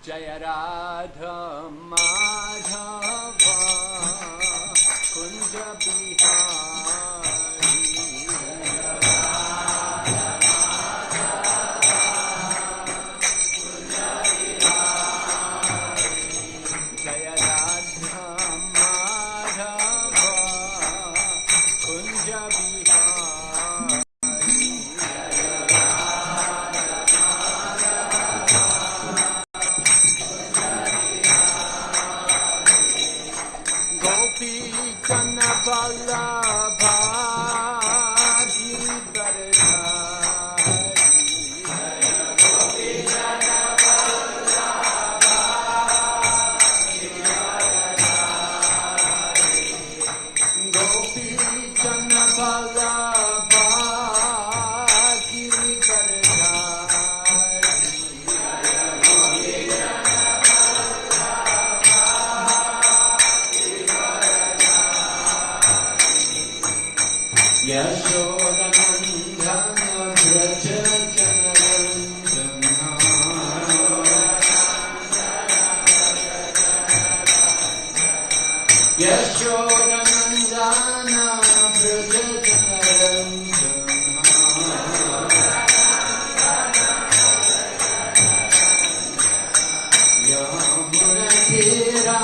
Jaya Radha Madhava Kunja Bihari Jaya Radha Madhava Kunja Bihari Gopi Jana Vallabha Gopi Jana Vallabha Yashodanandana Braja Janarandana Yashodanandana Braja Janarandana Yamunatira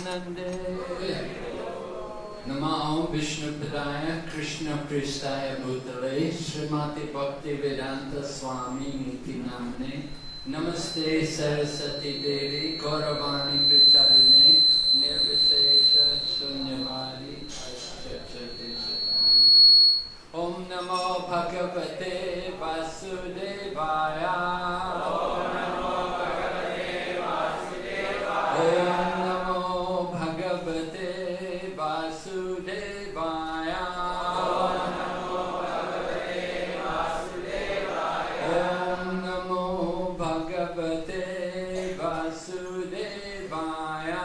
Nande. Namo Vishnu Padaya Krishna Pristaya Bhutale Srimati Bhakti Vedanta Swami Niti Namne Namaste Saraswati Devi Gauravani Pricharine Nirvishesha Shunyavadi Ashachate Shadani. Om Namo Bhagavate Vasudevaya. Om Namo Bhagavate Vasudevaya. Om Namo Bhagavate Vasudevaya. Om Namo Bhagavate Vasudevaya.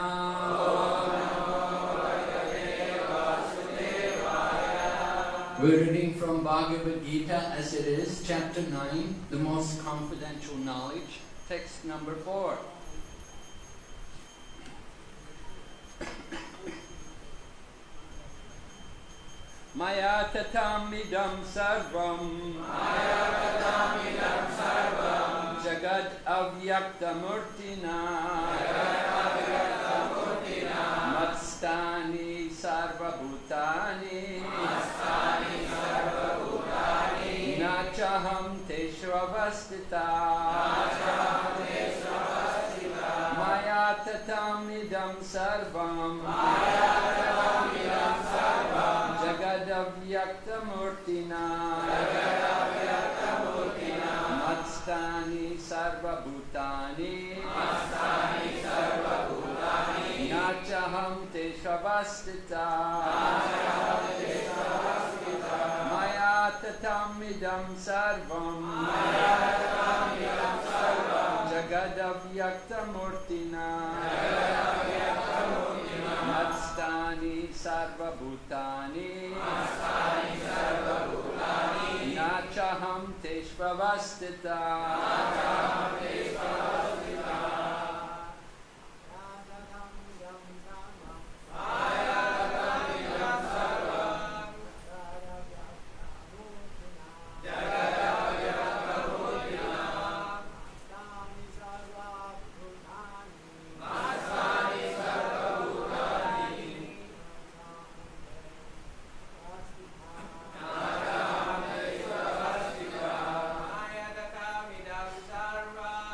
Om Namo Bhagavate Vasudevaya. We're reading from Bhagavad Gita as it is, chapter 9, the most confidential knowledge, text number 4. Maya tatamidam sarvam Jagad avyakta murtina Matstani sarvabhutani Nachaham teshravastita Maya tatamidam sarvam Jagadavyakta murtina Matstani sarvabhutani Nachaham teshravastita Maya tatamidam sarvam Jagadavyakta murtina Matstani sarvabhutani Nachaham teshvavastita. Sarva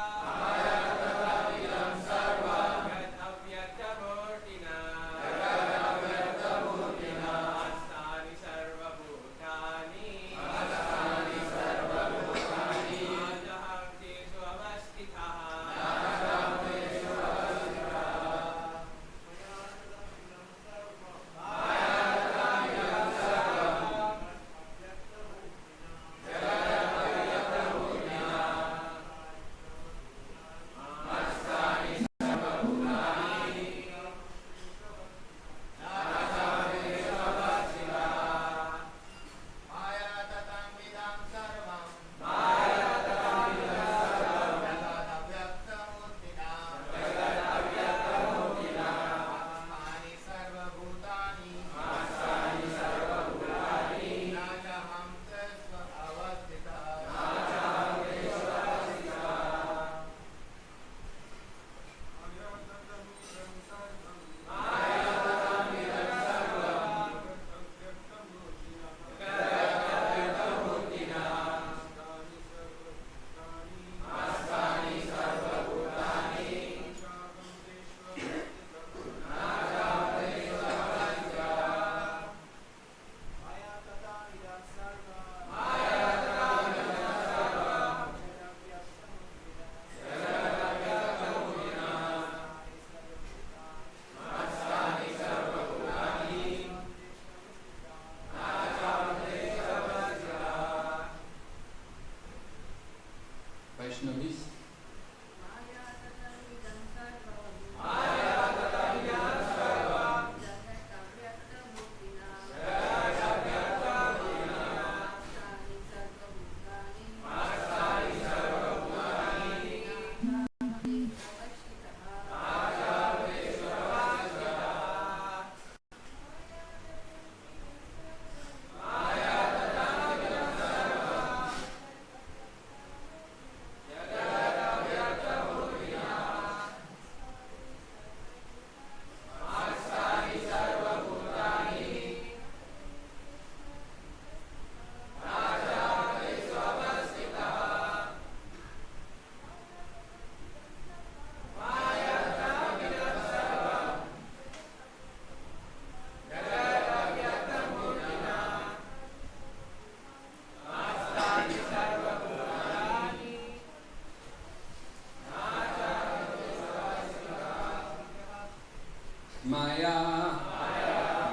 Maya,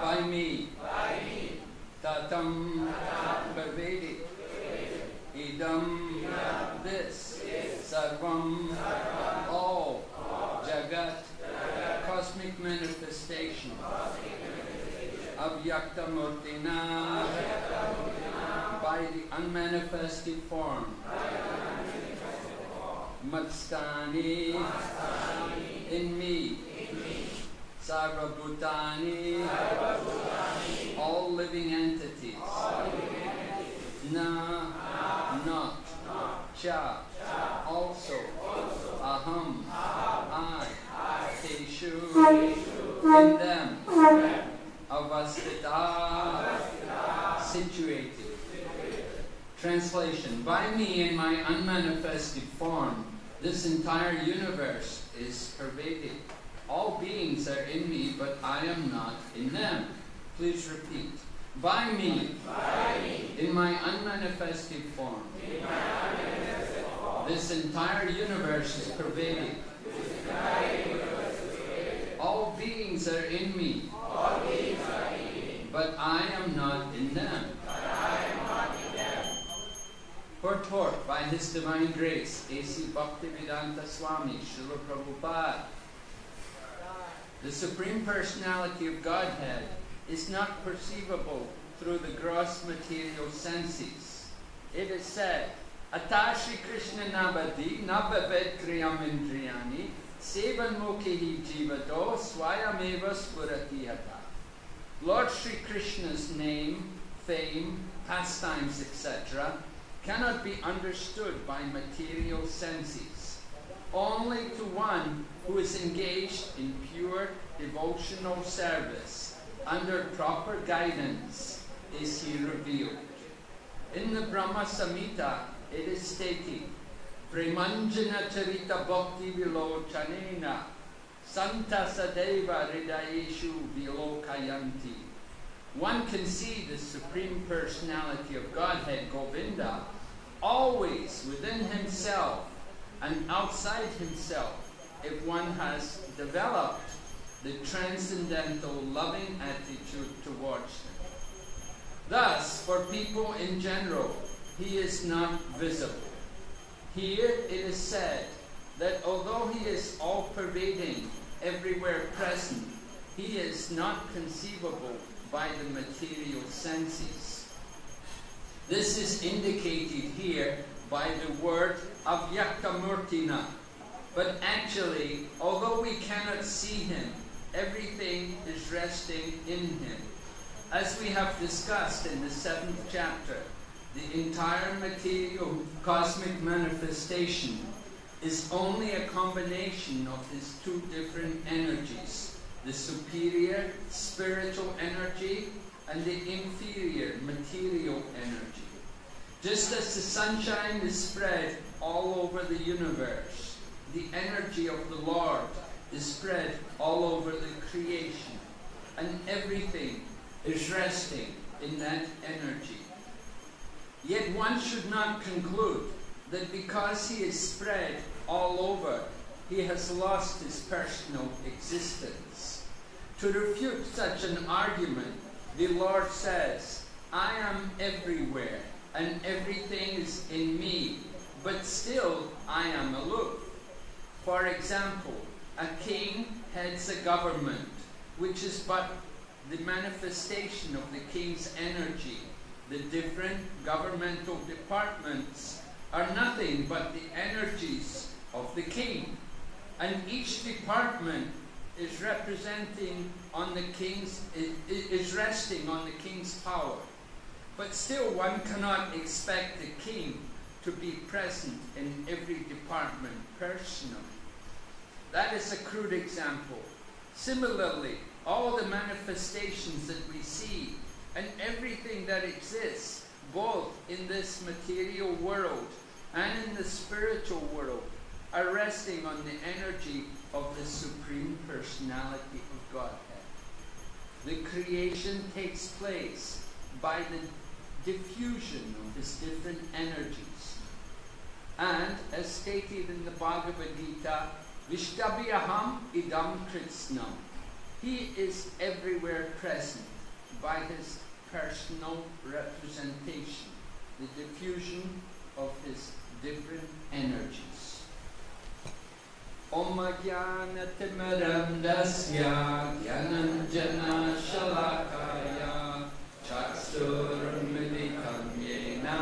by me, tatam, pervaded, idam, this, sarvam, all, jagat, cosmic manifestation, avyakta murtina, by the unmanifested form, matstani, in me, sarvabhutani, all living entities, na, not, cha, also, aham, I, teshu, in them, avastita, situated. Translation: by me in my unmanifested form, this entire universe is pervaded. All beings are in me, but I am not in them. Please repeat. By me, in my unmanifested form, this entire universe is pervaded. All beings are in me, but I am not in them. Purport by His Divine Grace, A.C. Bhaktivedanta Swami, Srila Prabhupada. The Supreme Personality of Godhead is not perceivable through the gross material senses. It is said, Atashi Krishna Nabadi Nabhavet Kriyam Indriyani Sevan Mukhi Jivado Swayameva Spurati Hata. Lord Sri Krishna's name, fame, pastimes, etc. cannot be understood by material senses. Only to one who is engaged in pure devotional service under proper guidance is he revealed. In the Brahma Samhita, it is stated, Premanjana Charita Bhakti Vilochanena Santa Sadeva Hridayeshu Vilokayanti. One can see the Supreme Personality of Godhead, Govinda, always within himself and outside himself if one has developed the transcendental loving attitude towards him. Thus, for people in general, he is not visible. Here it is said that although he is all-pervading, everywhere present, he is not conceivable by the material senses. This is indicated here by the word avyaktamurtina. But actually, although we cannot see him, everything is resting in him. As we have discussed in the 7th chapter, the entire material cosmic manifestation is only a combination of his two different energies, the superior spiritual energy and the inferior material energy. Just as the sunshine is spread all over the universe, the energy of the Lord is spread all over the creation, and everything is resting in that energy. Yet one should not conclude that because he is spread all over, he has lost his personal existence. To refute such an argument, the Lord says, I am everywhere, and everything is in me, but still I am aloof. For example, a king heads a government, which is but the manifestation of the king's energy. The different governmental departments are nothing but the energies of the king, and each department is representing on the king's, is resting on the king's power. But still one cannot expect the king to be present in every department personally. That is a crude example. Similarly, all the manifestations that we see and everything that exists, both in this material world and in the spiritual world, are resting on the energy of the Supreme Personality of Godhead. The creation takes place by the diffusion of his different energies. And, as stated in the Bhagavad Gita, Vishtabhyaham idam kritsnam. He is everywhere present by his personal representation, the diffusion of his different energies. Om Jnana Timaram Dasya Jnananjana Shalakaya Chakshurmilitam Yena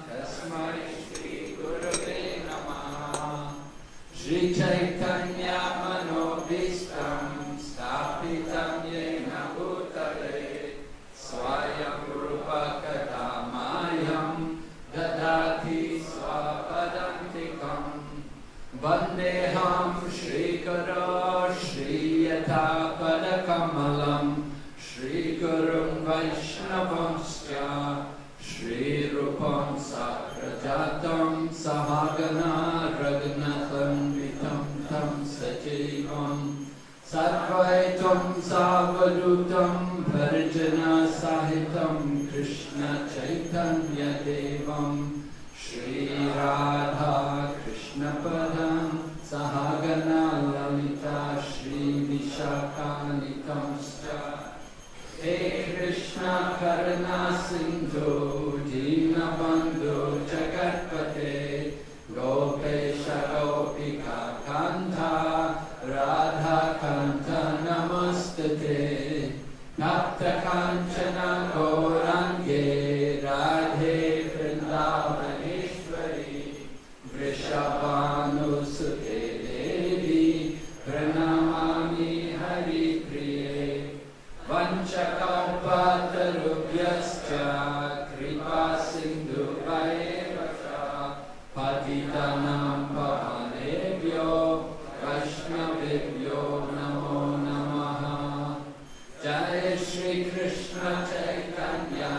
Tasmai Shri Gurave Namaha Shri Chaitanya Manobhistam Stapitam Yena Bhutale Swayam Rupa Kadamayam Dadati Swapadantikam Vandeham Shri Guru Shri Yatha Padakamalam Shri Gurum Vaishnavamsya Shri Rupam Sakrajatam Sahagana Raghunatham Vitam Tam Sajivam Sarvaitam Savadutam Bharjana Sahitam Krishna Chaitanya Devam Shri Radha Krishna Padam Sahagana Lalita Shri Vishakanitamscha He Krishna Karuna Sindhu Dinabandhu Jagatpate Gopesha Gopika Kanta Radha Kanta Namastate Tapta Kanchana Gaurange Radhe Vrindavaneshwari Vrishabhanusute Devi Pranamami Hari Priye Vanchakalpatarubhyascha Kripa Sindhu Vaevascha Patitanam Pavanebhyo Vaishnavibhyo Namo Namaha Jai Shri Krishna Chaitanya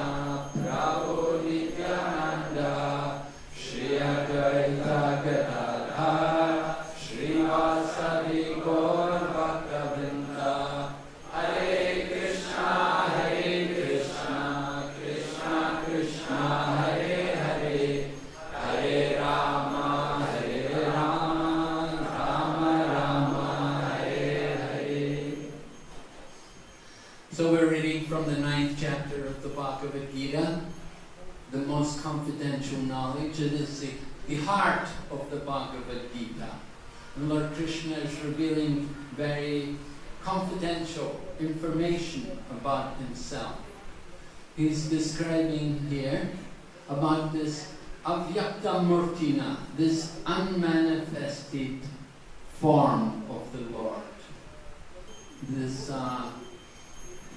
Prabhu Nityananda Shri Advaita Gadadhar Shri Vasavi Gaur Bhaktavrinda Hare Krishna, Krishna Krishna, Hare Hare, Hare Rama, Rama Rama, Hare Hare. So we're reading from the 9th chapter of the Bhagavad Gita, the most confidential knowledge. It is the heart of the Bhagavad Gita. And Lord Krishna is revealing very confidential information about himself. He's describing here about this avyakta murtina, this unmanifested form of the Lord. This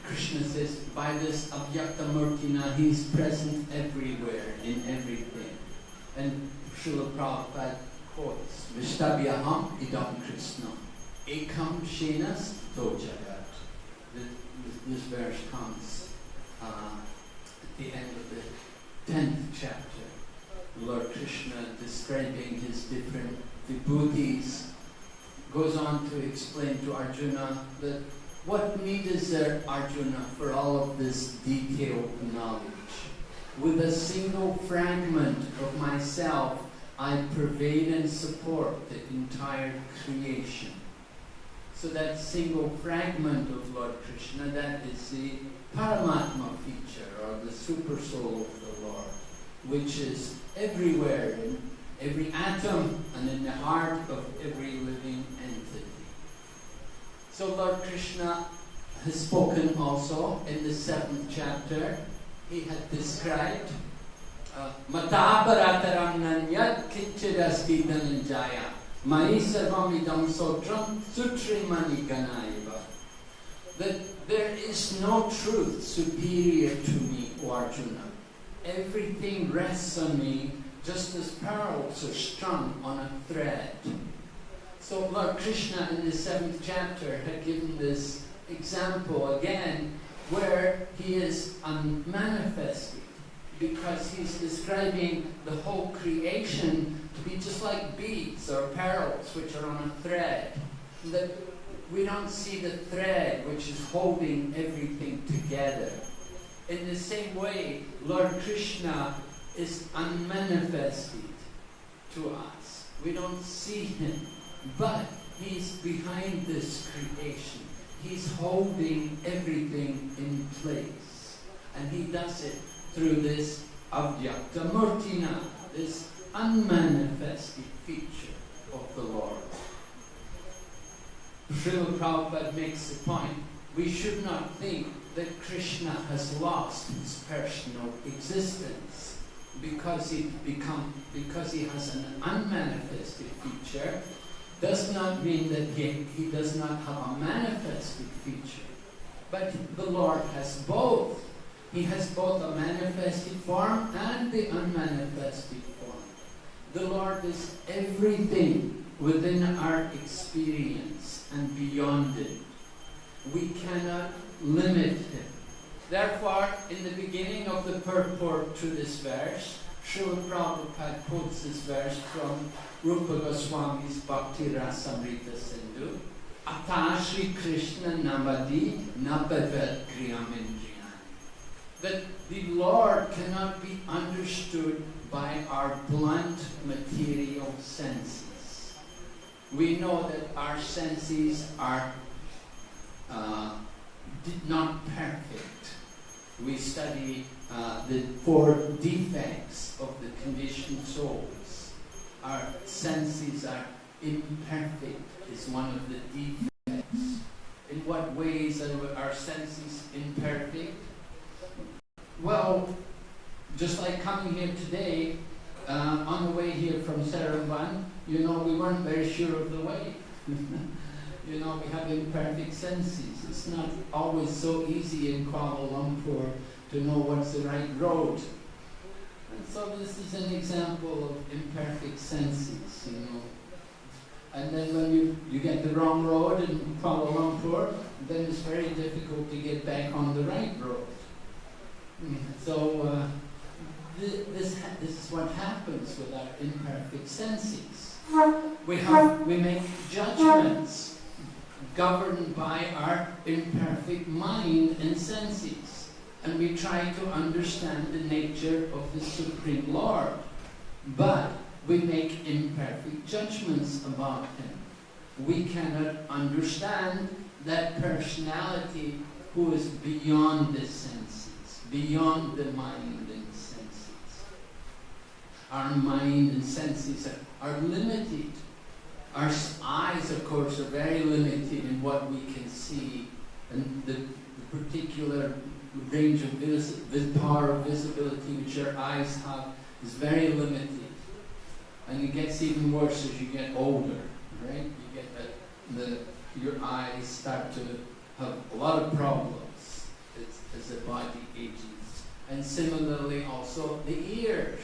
Krishna says, by this avyakta murtina, he's present everywhere, in everything. And Srila Prabhupada quotes, Vishtabhyaham idam Krishna, ekam shenas to jagat. This verse comes at the end of the 10th chapter. Lord Krishna describing his different vibhutis goes on to explain to Arjuna that what need is there, Arjuna, for all of this detailed knowledge? With a single fragment of myself, I pervade and support the entire creation. So that single fragment of Lord Krishna, that is the Paramatma feature, or the super soul of the Lord, which is everywhere, in every atom and in the heart of every living entity. So Lord Krishna has spoken also in the 7th chapter. He had described Mataparataram nanyat kitchidasti dhananjaya Mai sarvamidam sotram sutrimani ganaiva. That there is no truth superior to me, O Arjuna. Everything rests on me just as pearls are strung on a thread. So Lord Krishna in the 7th chapter had given this example again where he is unmanifested, because he's describing the whole creation to be just like beads or pearls which are on a thread. That we don't see the thread which is holding everything together. In the same way, Lord Krishna is unmanifested to us. We don't see him, but he's behind this creation. He's holding everything in place. And He does it through this Avyakta Murtina, this unmanifested feature of the Lord. Srila Prabhupada makes the point, we should not think that Krishna has lost his personal existence because he has an unmanifested feature. Does not mean that he does not have a manifested feature. But the Lord has both. He has both a manifested form and the unmanifested form. The Lord is everything within our experience and beyond it. We cannot limit Him. Therefore, in the beginning of the purport to this verse, Srila Prabhupada quotes this verse from Rupa Goswami's Bhakti Rasamrita Sindhu. Ata Shri Krishna Navadi Napavat Kriyamindriyani. That the Lord cannot be understood by our blunt material senses. We know that our senses are not perfect. We study the 4 defects of the conditioned souls. Our senses are imperfect, is one of the defects. In what ways are our senses imperfect? Well, just like coming here today, on the way here from Seremban, we weren't very sure of the way. We have imperfect senses. It's not always so easy in Kuala Lumpur to know what's the right road. And so this is an example of imperfect senses, And then when you get the wrong road in Kuala Lumpur, then it's very difficult to get back on the right road. So this is what happens with our imperfect senses. We make judgments governed by our imperfect mind and senses. And we try to understand the nature of the Supreme Lord. But we make imperfect judgments about Him. We cannot understand that personality who is beyond the senses, beyond the mind and senses. Our mind and senses are limited. Our eyes, of course, are very limited in what we can see, and the particular range of power of visibility which our eyes have is very limited. And it gets even worse as you get older, right? You get that your eyes start to have a lot of problems as the body ages. And similarly also the ears,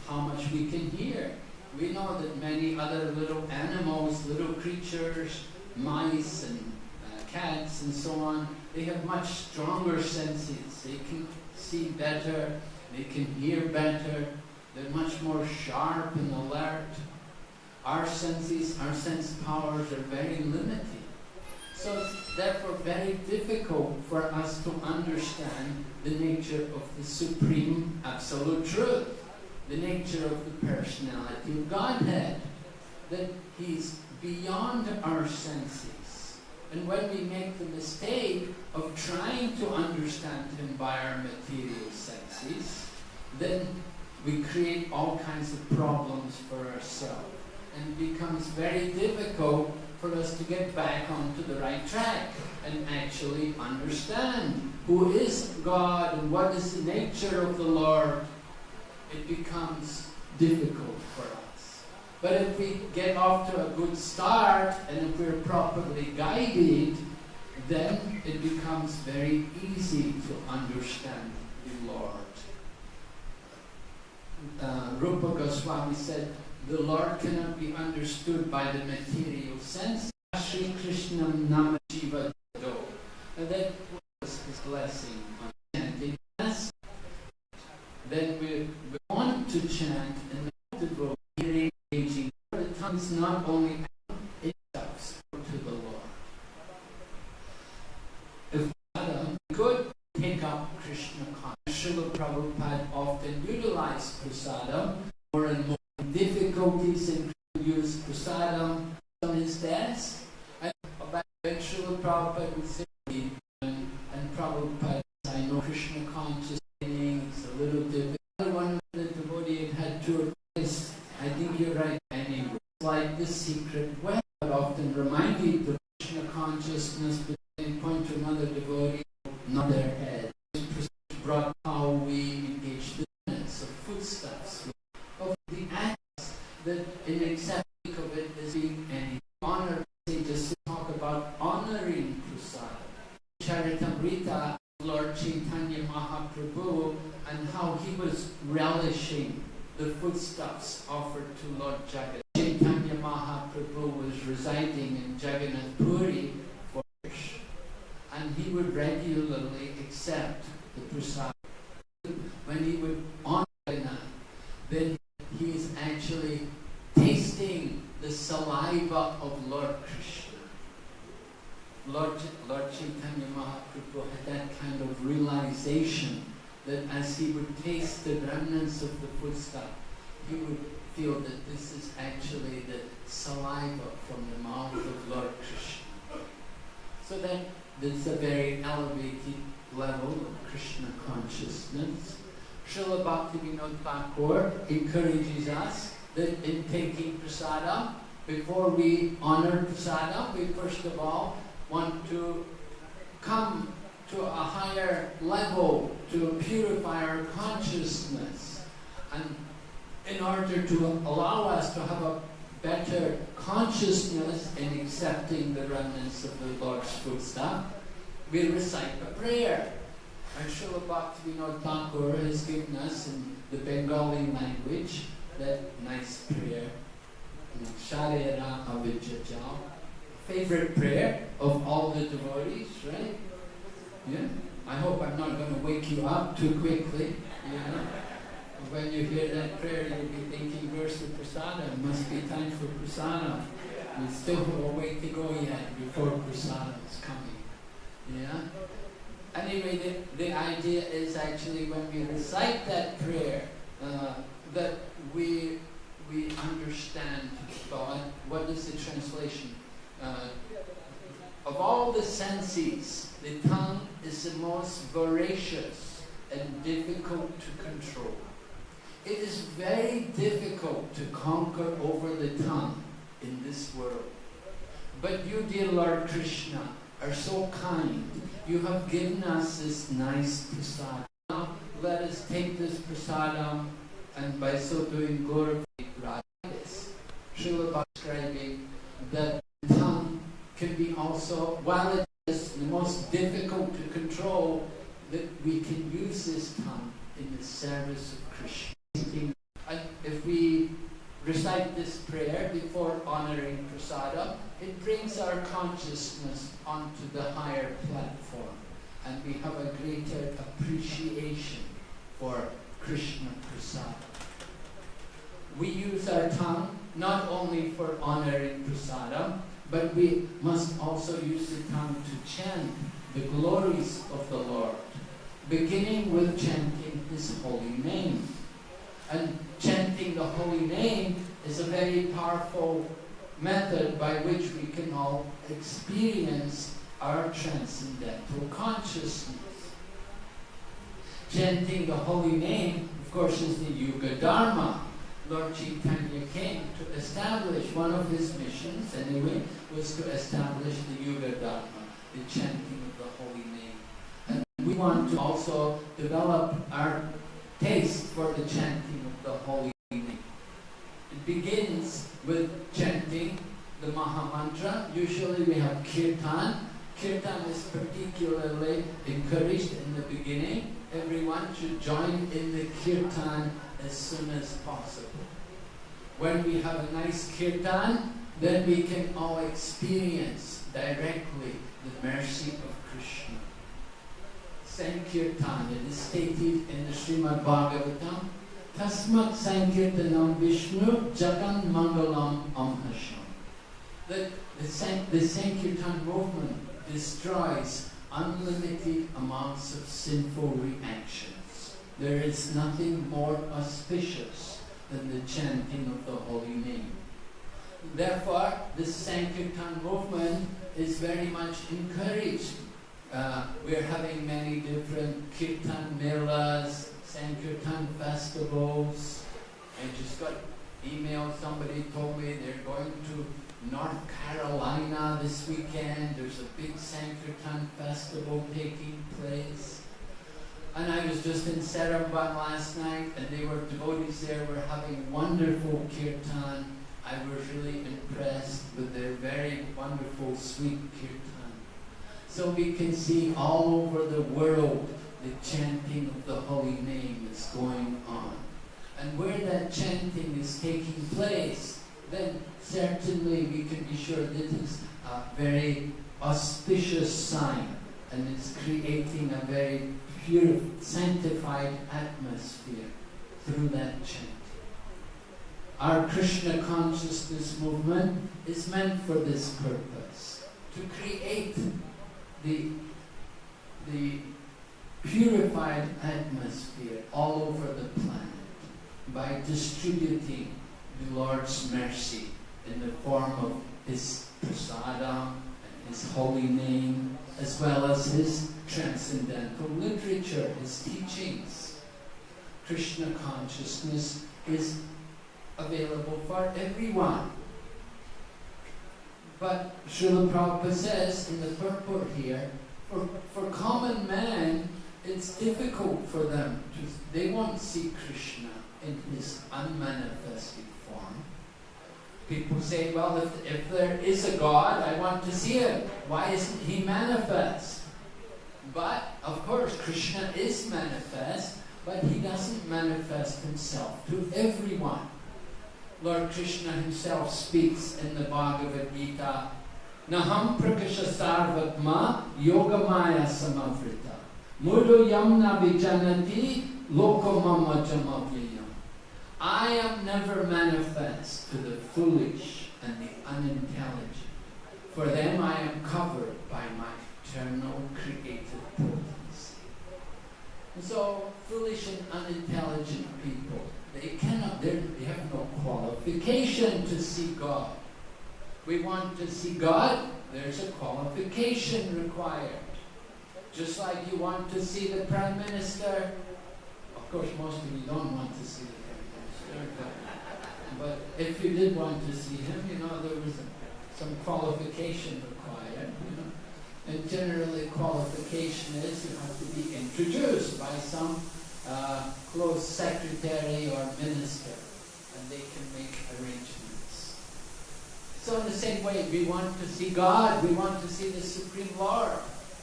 how much we can hear. We know that many other little animals, little creatures, mice and cats and so on, they have much stronger senses. They can see better, they can hear better, they're much more sharp and alert. Our senses, our sense powers are very limited. So it's therefore very difficult for us to understand the nature of the Supreme Absolute Truth, the nature of the personality of Godhead, that He's beyond our senses. And when we make the mistake of trying to understand Him by our material senses, then we create all kinds of problems for ourselves. And it becomes very difficult for us to get back onto the right track and actually understand who is God and what is the nature of the Lord. It becomes difficult for us. But if we get off to a good start and if we're properly guided, then it becomes very easy to understand the Lord. Rupa Goswami said, the Lord cannot be understood by the material sense. Shri Krishna Nama Jiva Do. And that was his blessing on chanting. Then we want to chant and to go engaging. The tongue is not only itself to the Lord. If Adam could pick up Krishna consciousness, Srila Prabhupada often utilized prasadam. More and more difficulties in use prasadam on his desk. And about when Srila Prabhupada would say, and Prabhupada, I know Krishna conscious meaning, it's a little difficult. One of the devotee had to realize, I think you're right anyway. It's like the secret way. I often remind you the Krishna consciousness, but then point to another devotee, not their head. This brought how we engage the minutes of foodstuffs, of the acts that in accepting of it as being any honor. They just talk about honoring prasada. Charitamrita, Lord Chaitanya Mahaprabhu, and how he was relishing the foodstuffs offered to Lord Jagannath. Chaitanya Mahaprabhu was residing in Jagannath Puri for years, and he would regularly accept the prasad. When he would honor Jagannath, then he is actually tasting the saliva of Lord Krishna. Lord Chaitanya Mahaprabhu had that kind of realization that as he would taste the remnants of the foodstuff, he would feel that this is actually the saliva from the mouth of Lord Krishna. So then, this is a very elevated level of Krishna consciousness. Srila Bhaktivinoda Thakur encourages us that in taking prasadam, before we honor prasadam, we first of all want to come to a higher level to purify our consciousness. And in order to allow us to have a better consciousness in accepting the remnants of the Lord's foodstuff, we recite a prayer. And Srila Bhaktivinoda Thakur has given us in the Bengali language that nice prayer, Sharera Avijajal, favorite prayer of all the devotees, right? Yeah? I hope I'm not going to wake you up too quickly. You know? When you hear that prayer, you'll be thinking, where's the prasadam? It must be time for prasadam. We still have a way to go yet before prasadam is coming. Yeah? Anyway, the idea is actually when we recite that prayer, that we understand God. What is the translation? Of all the senses, the tongue is the most voracious and difficult to control. It is very difficult to conquer over the tongue in this world. But you, dear Lord Krishna, are so kind. You have given us this nice prasadam. Now let us take this prasadam and by so doing glorify Radha. Srila Bhakti describing that the tongue can be also, while it is the most difficult to control, that we can use this tongue in the service of Krishna. And if we recite this prayer before honoring prasadam, it brings our consciousness onto the higher platform, and we have a greater appreciation for Krishna prasadam. We use our tongue not only for honoring prasadam, but we must also use the tongue to chant the glories of the Lord, beginning with chanting His holy name. And chanting the holy name is a very powerful method by which we can all experience our transcendental consciousness. Chanting the holy name, of course, is the Yuga Dharma. Lord Chaitanya came to establish, one of his missions anyway, was to establish the Yuga Dharma, the chanting of the holy name. And we want to also develop our taste for the chanting of the holy name. It begins with chanting the Maha Mantra. Usually we have Kirtan. Kirtan is particularly encouraged in the beginning. Everyone should join in the Kirtan as soon as possible. When we have a nice Kirtan, then we can all experience directly the mercy of Krishna. Sankirtan, it is stated in the Srimad Bhagavatam, Tasmat Sankirtanam Vishnu Jagan Mangalam Amhasham. That the Sankirtan movement destroys unlimited amounts of sinful reactions. There is nothing more auspicious than the chanting of the holy name. Therefore, this Sankirtan movement is very much encouraged. We're having many different Kirtan Melas, Sankirtan festivals. I just got email, somebody told me they're going to North Carolina this weekend. There's a big Sankirtan festival taking place. And I was just in Seremban last night, and they were devotees there, were having wonderful kirtan. I was really impressed with their very wonderful, sweet kirtan. So we can see all over the world the chanting of the holy name is going on. And where that chanting is taking place, then certainly we can be sure this is a very auspicious sign, and it's creating a very pure, sanctified atmosphere through that chanting. Our Krishna consciousness movement is meant for this purpose, to create the purified atmosphere all over the planet by distributing the Lord's mercy in the form of His prasadam and His holy name, as well as His transcendental literature, His teachings. Krishna consciousness is available for everyone. But Srila Prabhupada says in the purport here, for common man, it's difficult for them to, they won't see Krishna in His unmanifested form. People say, well, if there is a God, I want to see Him. Why isn't He manifest? But, of course, Krishna is manifest, but He doesn't manifest Himself to everyone. Lord Krishna Himself speaks in the Bhagavad Gita, Naham prakasha sarvatma yogamaya samavrita mudo yamna vijanati lokamama jamavyayam. I am never manifest to the foolish and the unintelligent. For them I am covered by my eternal creative potency. And so, foolish and unintelligent people, they have no qualification to see God. We want to see God, there's a qualification required. Just like you want to see the Prime Minister. Of course, most of you don't want to see the Prime Minister. But if you did want to see him, there was some qualification required. And generally, qualification is you have to be introduced by some close secretary or minister, and they can make arrangements. So in the same way, we want to see God, we want to see the Supreme Lord.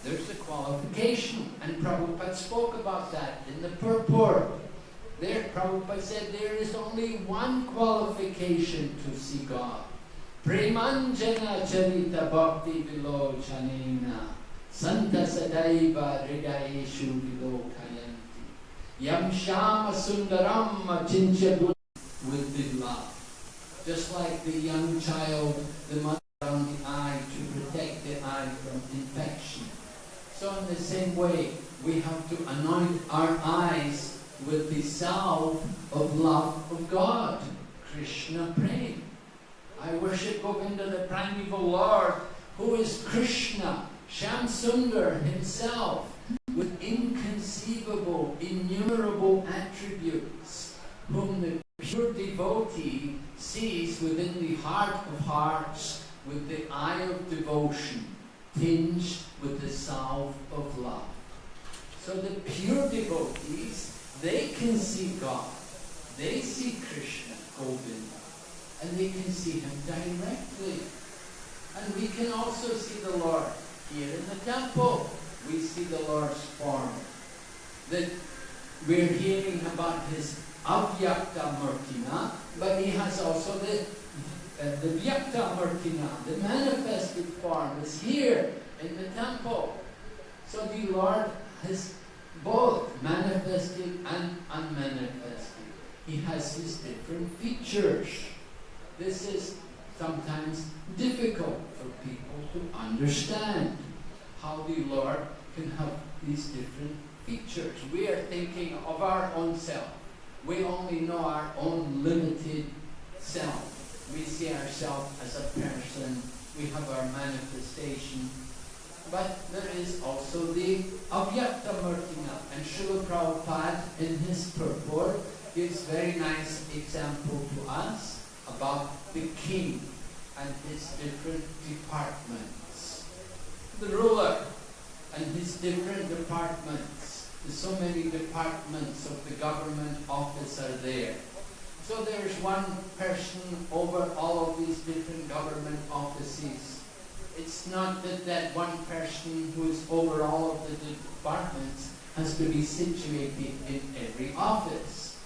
There's a qualification, and Prabhupada spoke about that in the purport. There, Prabhupada said there is only one qualification to see God. Premanjana charita bhakti vilochanena santa sadaiva hridayeshu vilokayanti yam shama sundaram achinchya with love. Just like the young child, the mother on the eye to protect the eye from infection. So in the same way, we have to anoint our eyes with the salve of love of God, Krishna Prem. I worship Govinda, the primeval Lord, who is Krishna, Shyam Sundar himself, with inconceivable, innumerable attributes, whom the pure devotee sees within the heart of hearts with the eye of devotion, tinged with the salve of love. So the pure devotees, they can see God. They see Krishna, Govinda, and they can see Him directly. And we can also see the Lord here in the temple. We see the Lord's form. That we're hearing about His avyakta murtina, but He has also the vyakta murtina, the manifested form is here in the temple. So the Lord has both manifested and unmanifested. He has His different features. This is sometimes difficult for people to understand how the Lord can have these different features. We are thinking of our own self. We only know our own limited self. We see ourselves as a person we have our manifestation, but there is also the Avyakta Murtina. And Srila Prabhupada in his purport gives very nice example to us about the king and his different departments. The ruler and his different departments. There's so many departments of the government office are there. So there's one person over all of these different government offices. It's not that that one person who is over all of the departments has to be situated in every office.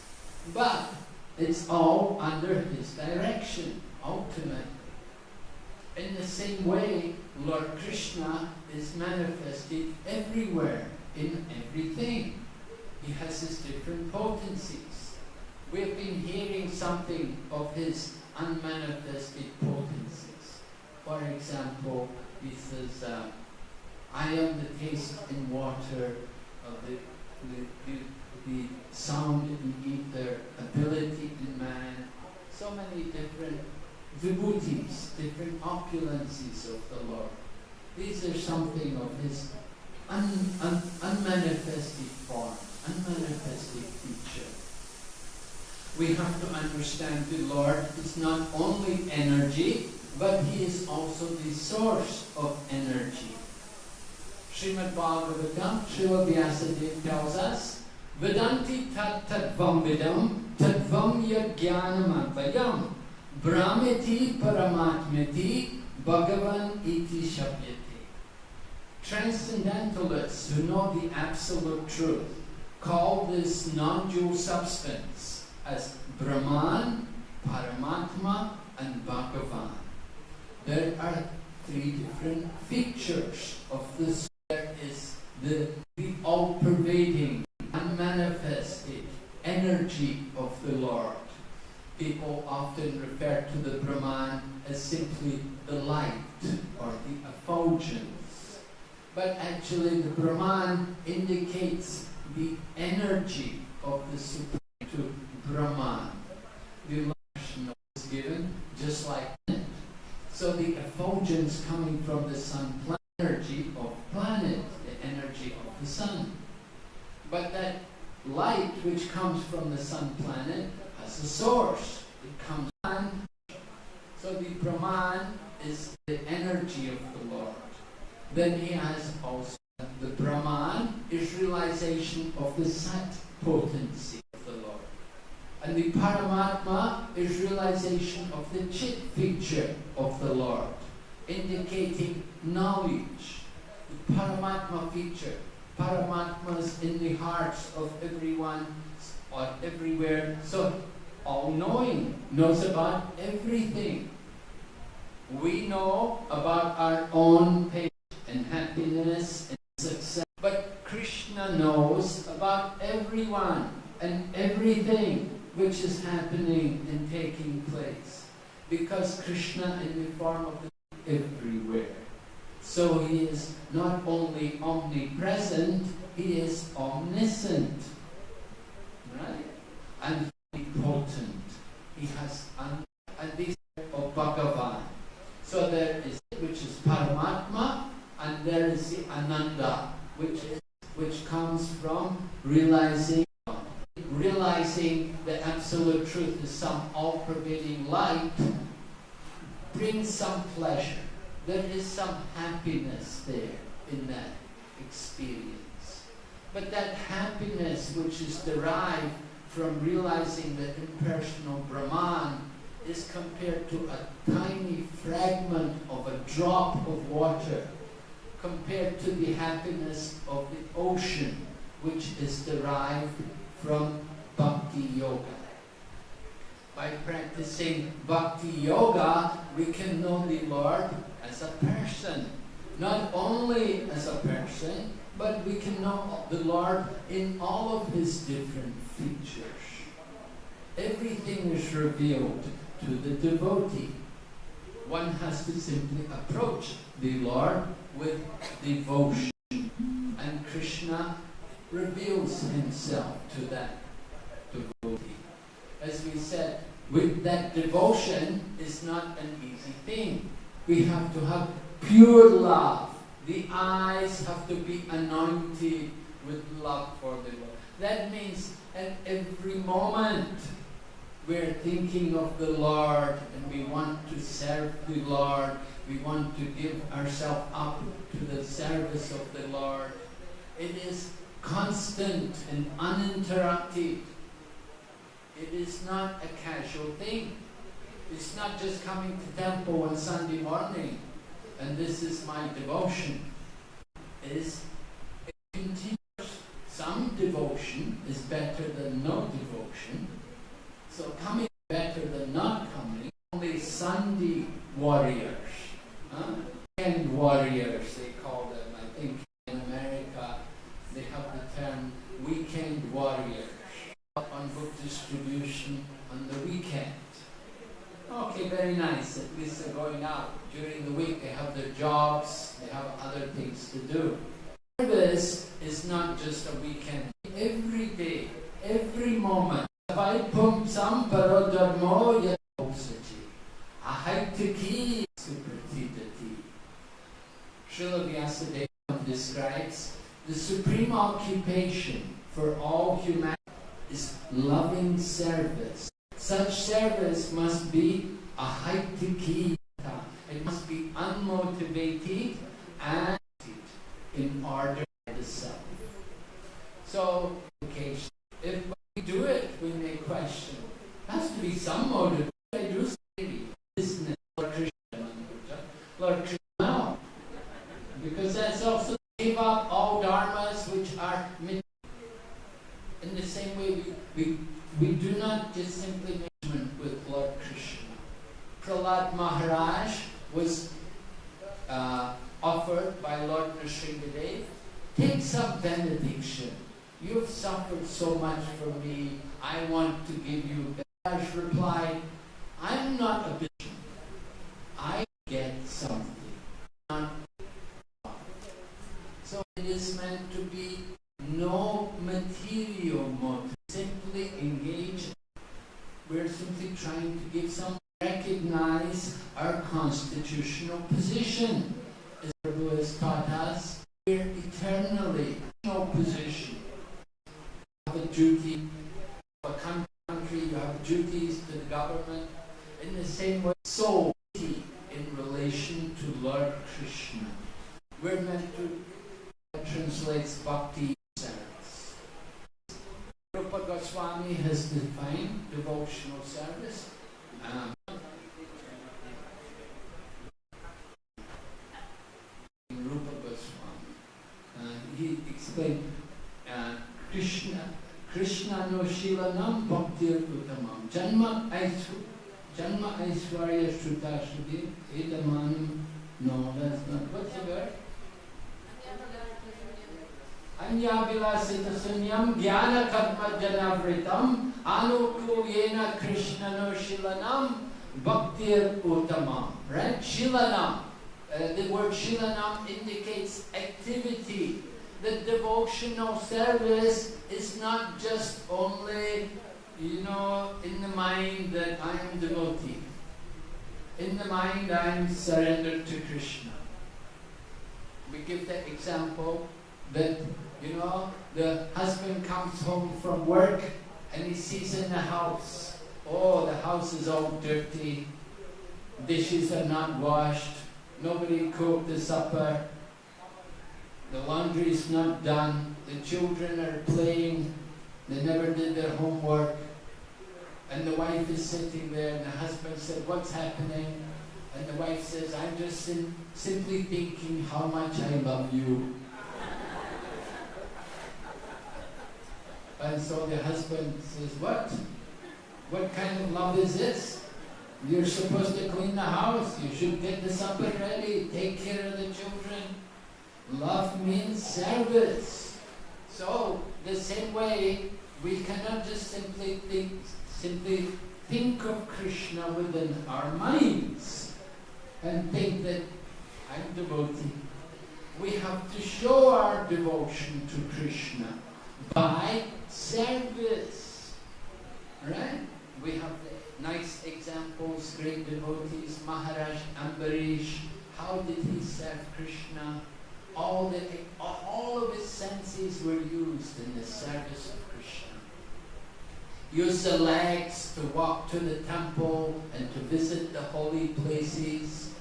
But it's all under his direction, ultimately. In the same way, Lord Krishna is manifested everywhere, in everything. He has his different potencies. We have been hearing something of his unmanifested potencies. For example, he says, I am the taste in water, the sound in ether, ability in man. So many different vibhutis, different opulences of the Lord. These are something of his unmanifested form, unmanifested feature. We have to understand the Lord is not only energy, but He is also the source of energy. Srimad Bhagavatam, Srila Vyasadeva tells us, Vedanti tat tadvam vidam, tadvam yajnanam advayam, brahmeti paramatmeti, bhagavan iti shabhyate. Transcendentalists who know the absolute truth call this non-dual substance as Brahman, Paramatma, and Bhagavan. There are three different features of this. There is the all-pervading, unmanifested energy of the Lord. People often refer to the Brahman as simply the light or the effulgence. But actually the Brahman indicates the energy of the Supreme to Brahman. The Lord is given just like that. So the effulgence coming from the sun, energy of planet, the energy of the sun. But that light which comes from the sun planet has a source. It comes on. So the Brahman is the energy of the Lord. Then he has also the Brahman is realization of the Sat potency of the Lord. And the Paramatma is realization of the Chit feature of the Lord, indicating knowledge. The Paramatma feature. Paramatma is in the hearts of everyone or everywhere. So all-knowing, knows about everything. We know about our own pain and happiness and success. But Krishna knows about everyone and everything which is happening and taking place. Because Krishna in the form of the everywhere. So he is not only omnipresent, he is omniscient. Right? And potent. He has and these of Bhagavan. So there is which is Paramatma, and there is the Ananda, which comes from realizing the absolute truth is some all-pervading light, brings some pleasure. There is some happiness there in that experience. But that happiness which is derived from realizing the impersonal Brahman is compared to a tiny fragment of a drop of water, compared to the happiness of the ocean, which is derived from Bhakti Yoga. By practicing Bhakti Yoga, we can know the Lord as a person. Not only as a person, but we can know the Lord in all of His different features. Everything is revealed to the devotee. One has to simply approach the Lord with devotion. And Krishna reveals Himself to that devotee. As we said, with that devotion is not an easy thing. We have to have pure love. The eyes have to be anointed with love for the Lord. That means at every moment we're thinking of the Lord and we want to serve the Lord. We want to give ourselves up to the service of the Lord. It is constant and uninterrupted. It is not a casual thing. It's not just coming to temple on Sunday morning and this is my devotion. It continues. Some devotion is better than no devotion. So coming is better than not coming. Only Sunday warriors. Weekend warriors, they call them. I think in America they have the term weekend warriors. On book distribution on the weekend. Okay, very nice. At least they're going out. During the week they have their jobs, they have other things to do. Service is not just a weekend. Every day, every moment. Vaipum samparo dharmo yadosati. Ahaitaki supratidati. Srila Vyasadeva describes the supreme occupation for all humanity is loving service. Such service must be ahaitaki. It must be unmotivated and in order to the self. So, if we do it, we may question. There has to be some motive. I do say business, Lord Krishna, Lord Krishna, no. Because that's also give up all dharmas which are in the same way we do not just simply measurement with Lord Krishna. Prahlad Maharaj was offered by Lord Nrsimhadev, take some benediction. You've suffered so much for me, I want to give you. Maharaj replied, I'm not a bishop. I get something. Not so it is meant to be no material motive. Simply engage. We're simply trying to give some recognize our constitutional position. As Prabhu has taught us, we're eternally no position. You have a duty of a country, you have duties to the government. In the same way, so in relation to Lord Krishna. We're meant to translate bhakti service. Rupa Goswami has defined devotional service. Rupa Goswami. He explained Krishna no shilanam bhaktir uttamam. Janma aishwarya shruta shruti edamanam. No, that's not. What's the word? Anyavilasita sunyam jnana karma janavritam anukulyena Krishna no shilanam bhaktir uttamam. Right? Shilanam. The word shilanam indicates activity. The devotional service is not just only, in the mind that I am devotee. In the mind I am surrendered to Krishna. We give the example that, the husband comes home from work and he sees in the house, the house is all dirty, dishes are not washed, nobody cooked the supper, the laundry is not done, the children are playing, they never did their homework, and the wife is sitting there and the husband said, what's happening? And the wife says, I'm just simply thinking how much I love you. And so the husband says, what? What kind of love is this? You're supposed to clean the house, you should get the supper ready, take care of the children. Love means service. So, the same way, we cannot just simply think of Krishna within our minds and think that I'm devotee. We have to show our devotion to Krishna by service. Right? We have nice examples, great devotees, Maharaj Ambarish. How did he serve Krishna? All of his senses were used in the service of Krishna. Use the legs to walk to the temple and to visit the holy places.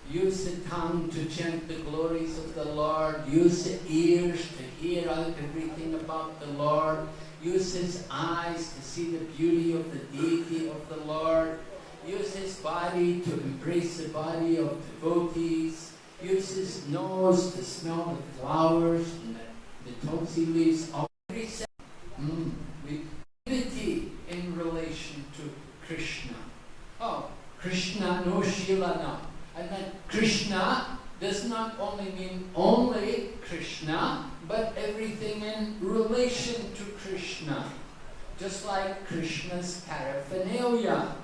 Use the tongue to chant the glories of the Lord. Use the ears to hear everything about the Lord. Use his eyes to see the beauty of the deity of the Lord. Use his body to embrace the body of devotees. Use his nose to smell the flowers and the tulsi leaves. Every activity in relation to Krishna. Oh, Krishna no Shilana. And then Krishna does not only mean only Krishna, but everything in relation to Krishna. Just like Krishna's paraphernalia.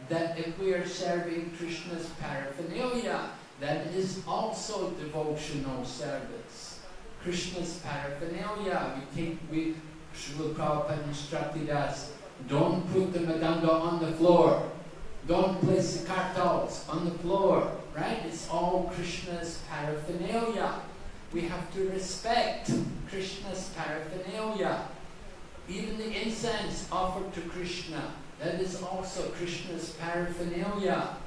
That if we are serving Krishna's paraphernalia, that is also devotional service. Krishna's paraphernalia, Srila Prabhupada instructed us, don't put the madanga on the floor. Don't place the kartals on the floor, right? It's all Krishna's paraphernalia. We have to respect Krishna's paraphernalia. Even the incense offered to Krishna, that is also Krishna's paraphernalia.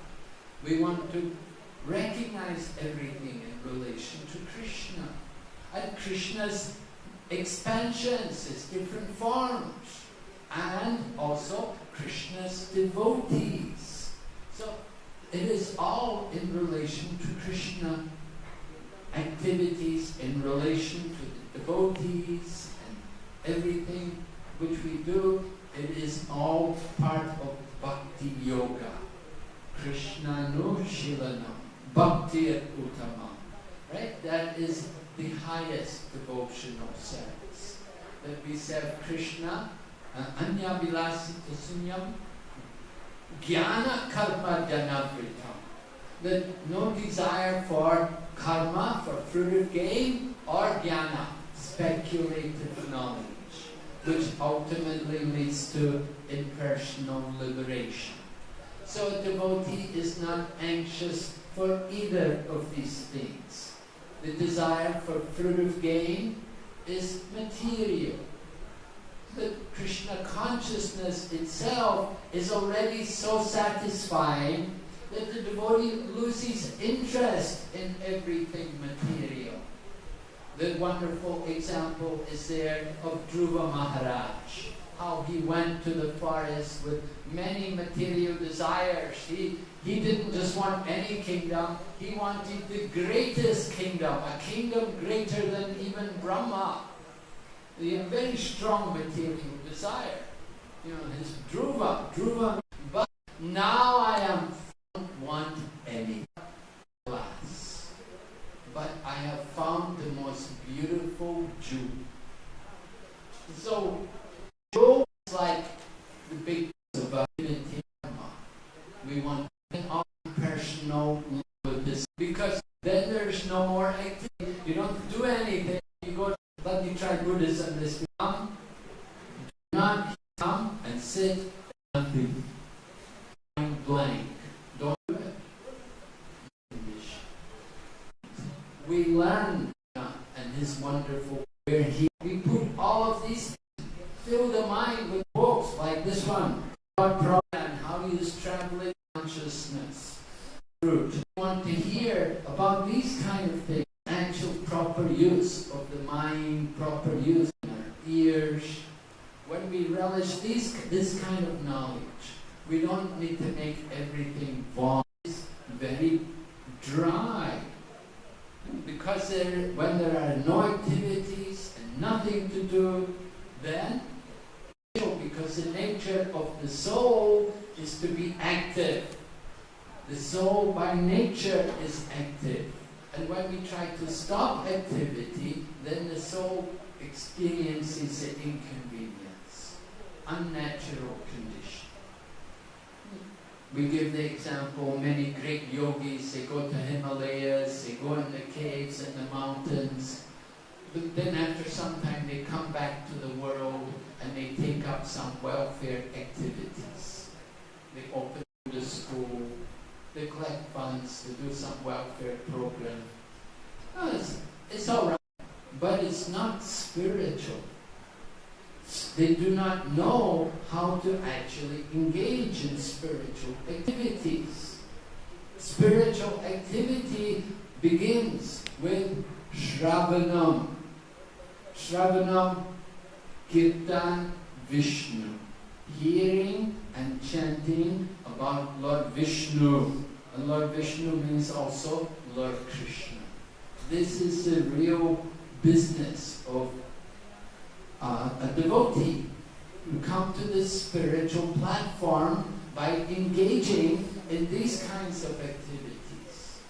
We want to recognize everything in relation to Krishna. And Krishna's expansions, his different forms. And also Krishna's devotees. So it is all in relation to Krishna. Activities in relation to the devotees and everything which we do, it is all part of Bhakti Yoga. Krishna no Shilanam, Bhakti et Uttamam. Right? That is the highest devotional service. That we serve Krishna, Anya Vilasita Sunyam, Jnana Karma Janavritam. That no desire for karma, for fruit of gain, or jnana, speculative knowledge, which ultimately leads to impersonal liberation. So a devotee is not anxious for either of these things. The desire for fruit of gain is material. The Krishna consciousness itself is already so satisfying that the devotee loses interest in everything material. The wonderful example is there of Dhruva Maharaj, how he went to the forest with many material desires. He didn't just want any kingdom, he wanted the greatest kingdom, a kingdom greater than even Brahma. He had very strong material desire. You know, his Dhruva. But now I don't want any glass. But I have found the most beautiful jewel. So, jewel is like the big of divinity. We want an personal with this, because then there's no more activity. You don't do anything. You go, let me try Buddhism this week. Do not come and sit nothing. Blank. Don't do it. We learn and his wonderful where we put all of these, fill the mind with books like this one, God Prabhupada, and how he is traveling consciousness. We want to hear about these kind of things, actual proper use of the mind, proper use of our ears. When we relish this kind of knowledge, we don't need to make everything warm. It's very dry. Because when there are no activities and nothing to do, then, because the nature of the soul is to be active. The soul by nature is active. And when we try to stop activity, then the soul experiences the inconvenience, unnatural condition. We give the example, many great yogis, they go to Himalayas, they go in the caves and the mountains, but then after some time they come back to the world and they take up some welfare activities. they open the school, they collect funds to do some welfare program. No, it's all right, but it's not spiritual. They do not know how to actually engage in spiritual activities. Spiritual activity begins with Shravanam. Shravanam, Kirtan, Vishnu. Hearing and chanting about Lord Vishnu. And Lord Vishnu means also Lord Krishna. This is the real business of a devotee. You come to this spiritual platform by engaging in these kinds of activities.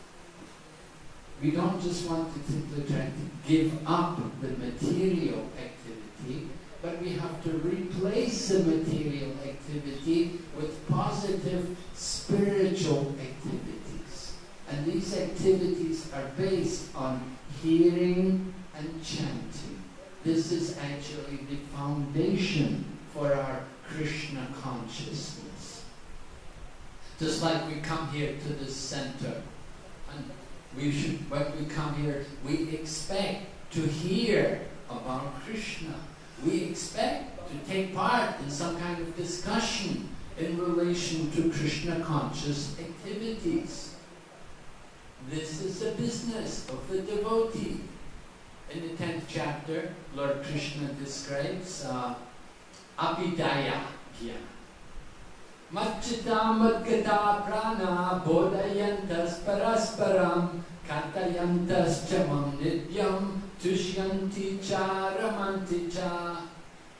We don't just want to simply try to give up the material activity, but we have to replace the material activity with positive spiritual activities. And these activities are based on hearing and chanting. This is actually the foundation for our Krishna consciousness. Just like we come here to this center, and when we come here, we expect to hear about Krishna. We expect to take part in some kind of discussion in relation to Krishna conscious activities. This is the business of the devotee. In the 10th chapter, Lord Krishna describes Abhidaya Jnana. Majjita madgata prana bodayantas parasparam katayantas chamam nityam tushyanti cha ramanti cha.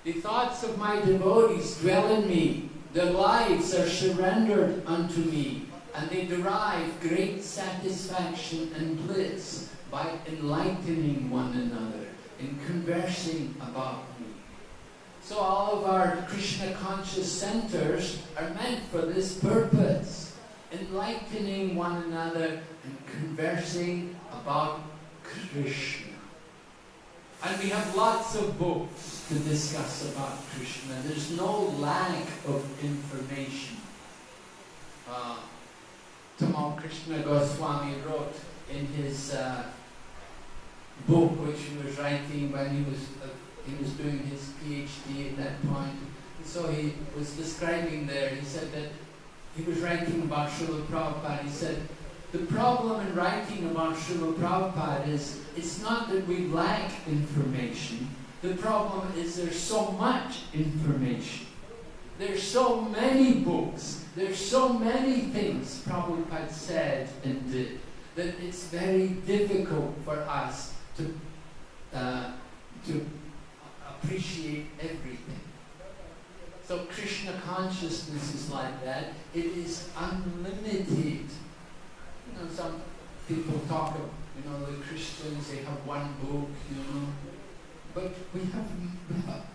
The thoughts of my devotees dwell in me. Their lives are surrendered unto me, and they derive great satisfaction and bliss by enlightening one another, in conversing about me. So all of our Krishna conscious centers are meant for this purpose, enlightening one another and conversing about Krishna. And we have lots of books to discuss about Krishna. There's no lack of information. Tamal Krishna Goswami wrote in his book, which he was writing when he was doing his PhD at that point. And so he was describing there, he said that he was writing about Srila Prabhupada. He said, the problem in writing about Srila Prabhupada is, it's not that we lack information. The problem is there's so much information. There's so many books. There's so many things Prabhupada said and did, that it's very difficult for us to appreciate everything. So Krishna consciousness is like that. It is unlimited. You know, some people talk of, the Christians, they have one book, But we have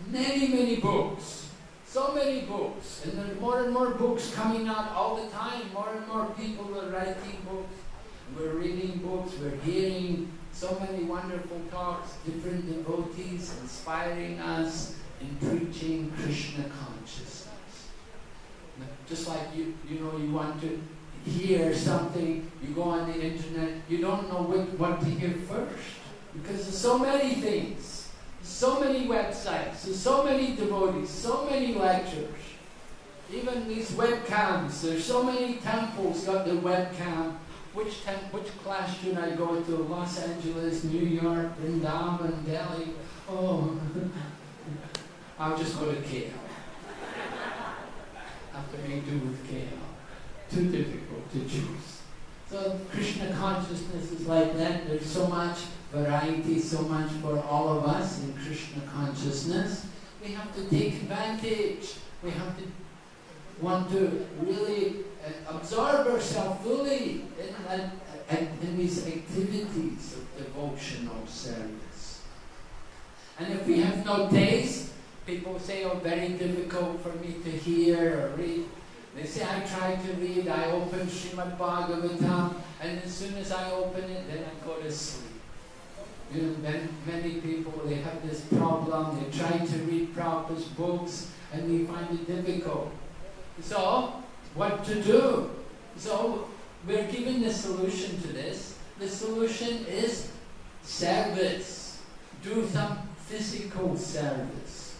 many, many books. So many books. And there's more and more books coming out all the time. More and more people are writing books. We're reading books. We're hearing so many wonderful talks, different devotees inspiring us in preaching Krishna consciousness. Just like you want to hear something, you go on the internet, you don't know what to hear first. Because there's so many things, so many websites, there's so many devotees, so many lectures. Even these webcams, there's so many temples got the webcam. Which class should I go to? Los Angeles, New York, Vrindavan, Delhi? Oh, I'll just go to KL. Have to make do with KL. Too difficult to choose. So Krishna consciousness is like that. There's so much variety, so much for all of us in Krishna consciousness. We have to take advantage. We have to want to really absorb ourselves fully in these activities of devotional service. And if we have no taste, people say, oh, very difficult for me to hear or read. They say, I try to read, I open Srimad Bhagavatam, and as soon as I open it, then I go to sleep. Many people, they have this problem, they try to read Prabhupada's books, and they find it difficult. So, what to do. So we're given the solution to this. The solution is service. Do some physical service.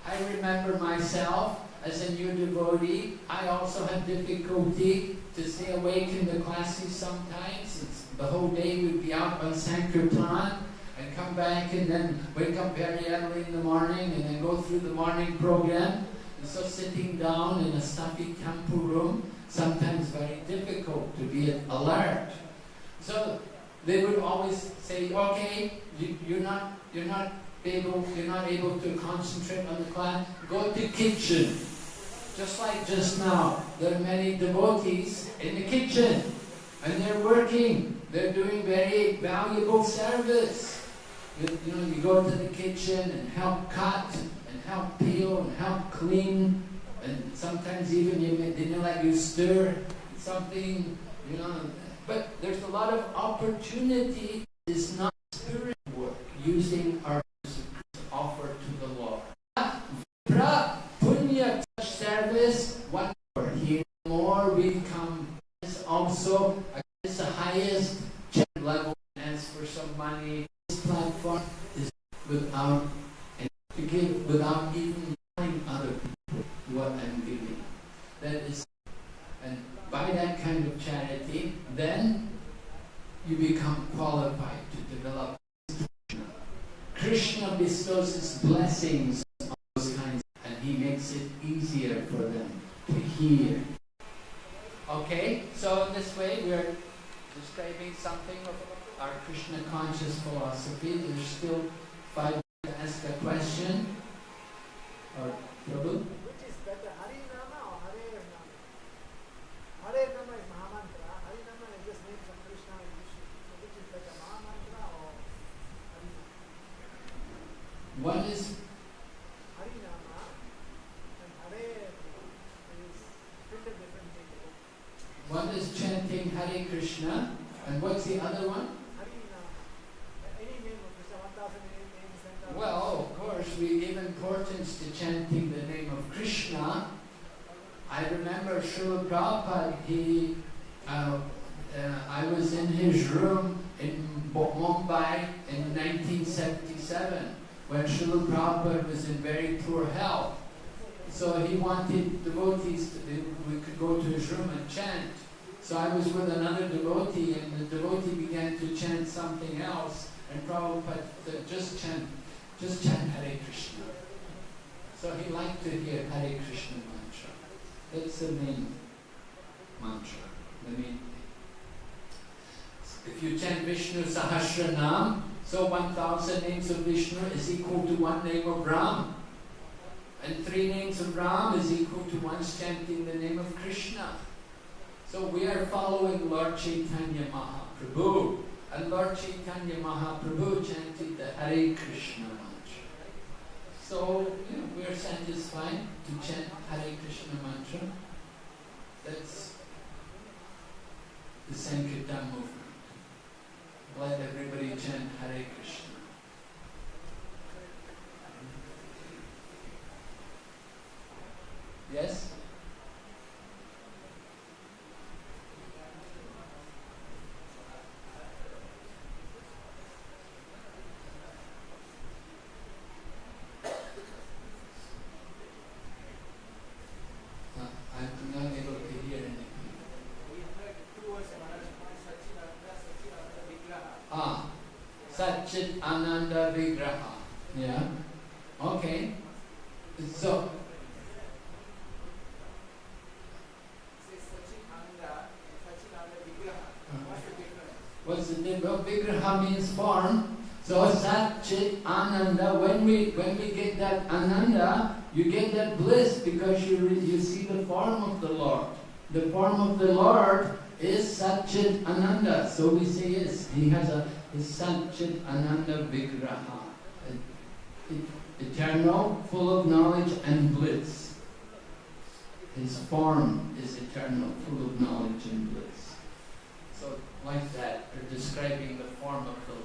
I remember myself as a new devotee, I also had difficulty to stay awake in the classes sometimes. The whole day we'd be out on Sankirtan and come back and then wake up very early in the morning and then go through the morning program. And so sitting down in a stuffy temple room, sometimes very difficult to be alert. So they would always say, okay, you're not able to concentrate on the class, go to kitchen. Just like just now, there are many devotees in the kitchen and they're working, they're doing very valuable service. You go to the kitchen and help cut and help peel and help clean, and sometimes even they let you stir something, but there's a lot of opportunity. It's not spirit work, using our offer to the Lord. Pra punya service, one more. Here more we come. Is also the highest level. As for some money, this platform is without to give, without even telling other people what I'm giving. That is, and by that kind of charity, then you become qualified to develop. Krishna bestows his blessings on those kinds, and he makes it easier for them to hear. Okay, so in this way we are describing something of our Krishna conscious philosophy. There's still 5 to ask a question. Or Prabhu? Which is better, Hari Nama or Hare Nama? Hare Nama is Mahamantra, Hari Nama is just names of Krishna and Vishnu. So which is better, Mahamantra or Hari Nama? One is Hari Nama and Hare is different thing. one is chanting Hare Krishna, and what's the other one? Hari Nama. Any name of Krishna, 1,000 names, 10,000. Well, of course, we give importance to chanting the name of Krishna. I remember Srila Prabhupada, I was in his room in Mumbai in 1977 when Srila Prabhupada was in very poor health. So he wanted devotees, we could go to his room and chant. So I was with another devotee, and the devotee began to chant something else, and Prabhupada said, just chant Hare Krishna. So he liked to hear Hare Krishna mantra. That's the main mantra, the main thing. If you chant Vishnu Sahasranam, so 1,000 names of Vishnu is equal to 1 name of Ram. And 3 names of Ram is equal to once chanting the name of Krishna. So we are following Lord Chaitanya Mahaprabhu. And Lord Chaitanya Mahaprabhu chanted the Hare Krishna mantra. So, we are satisfied to chant Hare Krishna mantra. That's the Sankirtan movement. Let everybody chant Hare Krishna. Yes? I'm not able to hear anything. Satchit Ananda Vigraha. Yeah. Okay. So. What's the difference? Well, Vigraha means form. So Satchit Ananda. When we get that Ananda, you get that bliss because you see the form of the Lord. The form of the Lord is Satchit Ananda. So we say yes, he has his Satchit Ananda Vigraha. Eternal, full of knowledge and bliss. His form is eternal, full of knowledge and bliss. So like that, they're describing the form of the Lord.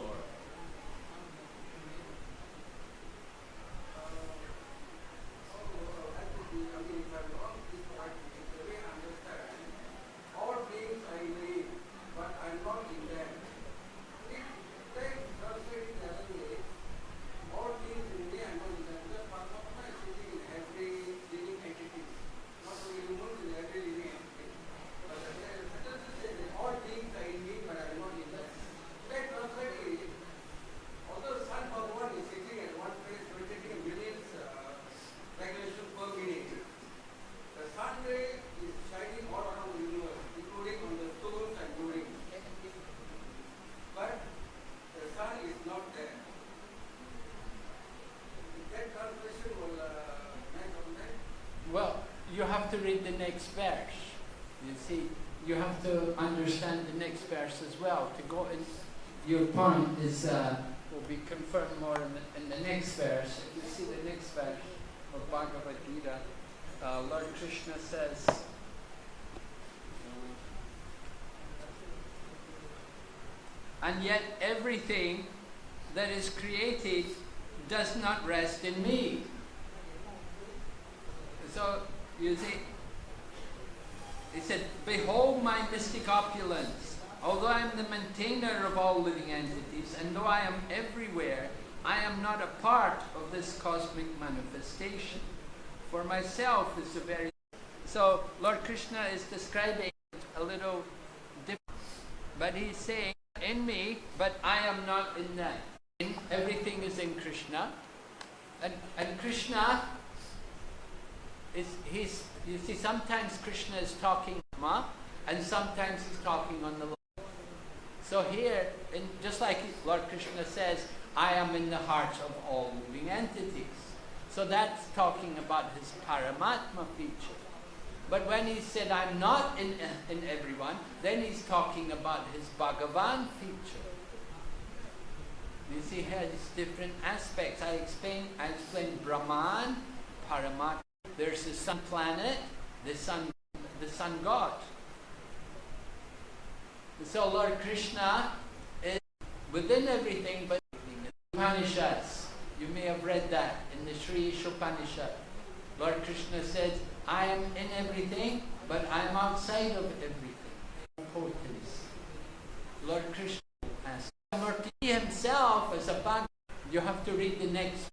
Well, you have to read the next verse. You see, you have to understand the next verse as well. To go in, your point is will be confirmed more in the next verse. If you see the next verse of Bhagavad Gita, Lord Krishna says, and yet everything that is created does not rest in me. So, you see, he said, behold my mystic opulence. Although I am the maintainer of all living entities, and though I am everywhere, I am not a part of this cosmic manifestation. For myself is the very... So, Lord Krishna is describing it a little different. But he's saying, in me, but I am not in that. Everything is in Krishna. And Krishna is, you see, sometimes Krishna is talking and sometimes he's talking on the Lord. So here, just like Lord Krishna says, I am in the hearts of all living entities. So that's talking about his Paramatma feature. But when he said, I'm not in everyone, then he's talking about his Bhagavan feature. You see, he has different aspects. I explained Brahman, Paramatma. There's the sun planet, the sun god. So Lord Krishna is within everything, but in the Upanishads, you may have read that in the Sri Ishopanishad. Lord Krishna says, I am in everything, but I am outside of everything. Potency. Lord Krishna has Murti himself as a Bhagavad. You have to read the next.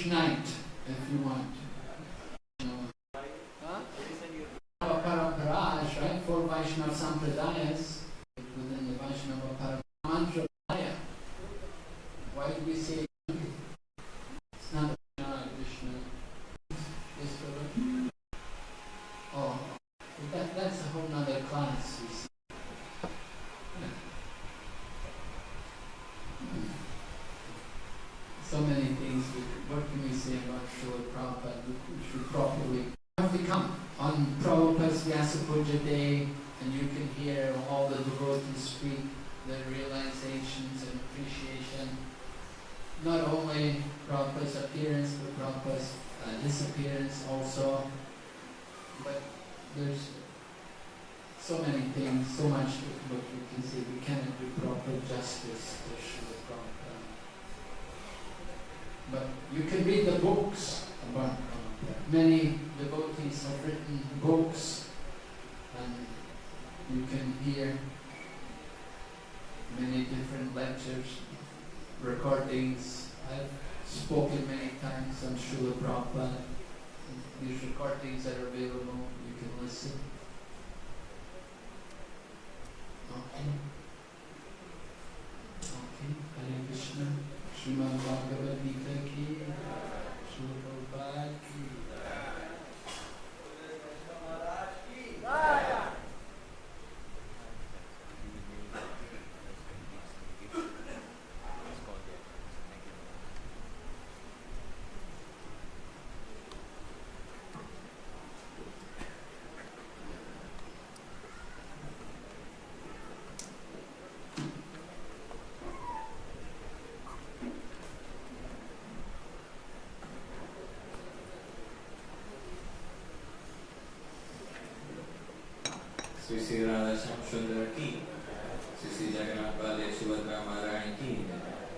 Night, if you want. Paramparas, right? 4 Vaishnava Sampradayas within the Vaishnava Parampara. Mantra Maya. Why do we say it's not Krishna? Oh, that's a whole nother class. You see. So many things. What can we say about Srila Prabhupada? We should properly have to come on Prabhupada's Vyasa Puja Day, and you can hear all the devotees speak their realizations and appreciation. Not only Prabhupada's appearance, but Prabhupada's disappearance also. But there's so many things, so much what we can say. We cannot do proper justice to Srila Prabhupada. But you can read the books about many devotees have written books, and you can hear many different lectures, recordings. I've spoken many times on Srila Prabhupada. These recordings that are available, you can listen. Okay. Hare Krishna. Srimad Bhagavad Gita ki, Srila Prabhupada ki. Sri Sri Radha Sundar ki, Sri Sri Jagannath Baladev Subhadra Maharani ki,